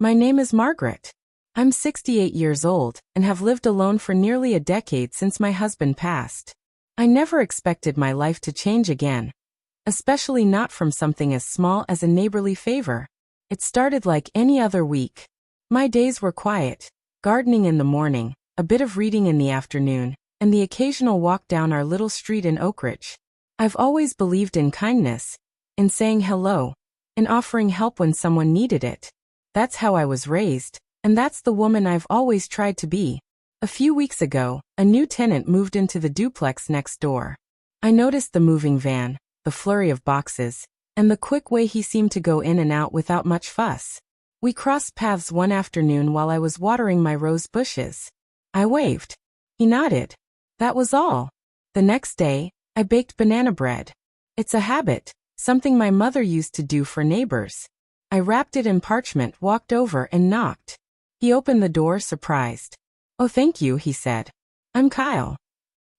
My name is Margaret. I'm 68 years old and have lived alone for nearly a decade since my husband passed. I never expected my life to change again, especially not from something as small as a neighborly favor. It started like any other week. My days were quiet, gardening in the morning, a bit of reading in the afternoon, and the occasional walk down our little street in Oak Ridge. I've always believed in kindness, in saying hello, in offering help when someone needed it. That's how I was raised, and that's the woman I've always tried to be. A few weeks ago, a new tenant moved into the duplex next door. I noticed the moving van, the flurry of boxes, and the quick way he seemed to go in and out without much fuss. We crossed paths one afternoon while I was watering my rose bushes. I waved. He nodded. That was all. The next day, I baked banana bread. It's a habit, something my mother used to do for neighbors. I wrapped it in parchment, walked over and knocked. He opened the door, surprised. "Oh, thank you," he said. "I'm Kyle."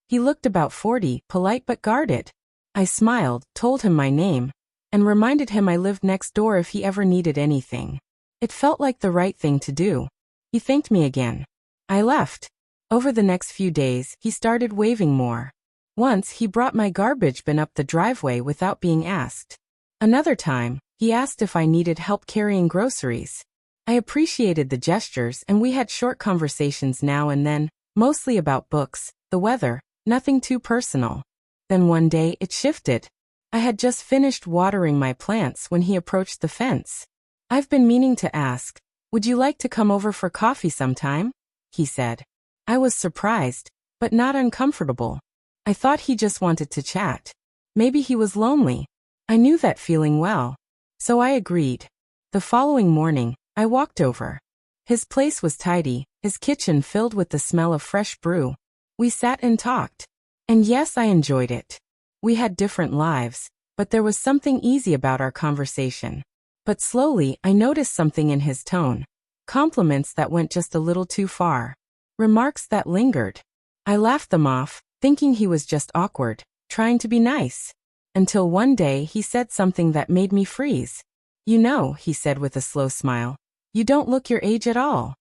He looked about 40, polite but guarded. I smiled, told him my name, and reminded him I lived next door if he ever needed anything. It felt like the right thing to do. He thanked me again. I left. Over the next few days, he started waving more. Once, he brought my garbage bin up the driveway without being asked. Another time, he asked if I needed help carrying groceries. I appreciated the gestures and we had short conversations now and then, mostly about books, the weather, nothing too personal. Then one day it shifted. I had just finished watering my plants when he approached the fence. "I've been meaning to ask, would you like to come over for coffee sometime?" he said. I was surprised, but not uncomfortable. I thought he just wanted to chat. Maybe he was lonely. I knew that feeling well. So I agreed. The following morning, I walked over. His place was tidy, his kitchen filled with the smell of fresh brew. We sat and talked. And yes, I enjoyed it. We had different lives, but there was something easy about our conversation. But slowly, I noticed something in his tone. Compliments that went just a little too far. Remarks that lingered. I laughed them off, thinking he was just awkward, trying to be nice. Until one day he said something that made me freeze. "You know," he said with a slow smile, "you don't look your age at all."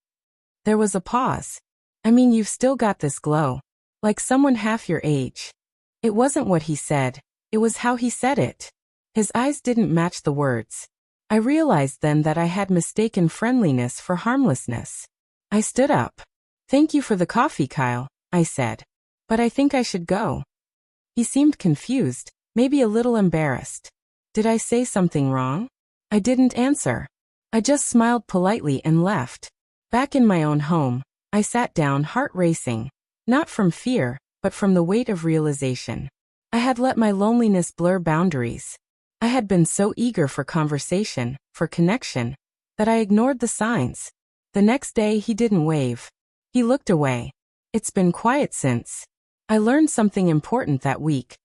There was a pause. "I mean, you've still got this glow. Like someone half your age." It wasn't what he said, it was how he said it. His eyes didn't match the words. I realized then that I had mistaken friendliness for harmlessness. I stood up. "Thank you for the coffee, Kyle," I said. "But I think I should go." He seemed confused, maybe a little embarrassed. Did I say something wrong? I didn't answer. I just smiled politely and left. Back in my own home, I sat down, heart racing. Not from fear, but from the weight of realization. I had let my loneliness blur boundaries. I had been so eager for conversation, for connection, that I ignored the signs. The next day he didn't wave. He looked away. It's been quiet since. I learned something important that week.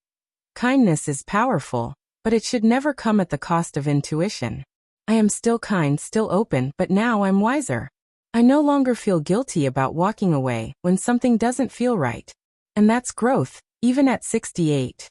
Kindness is powerful, but it should never come at the cost of intuition. I am still kind, still open, but now I'm wiser. I no longer feel guilty about walking away when something doesn't feel right. And that's growth, even at 68.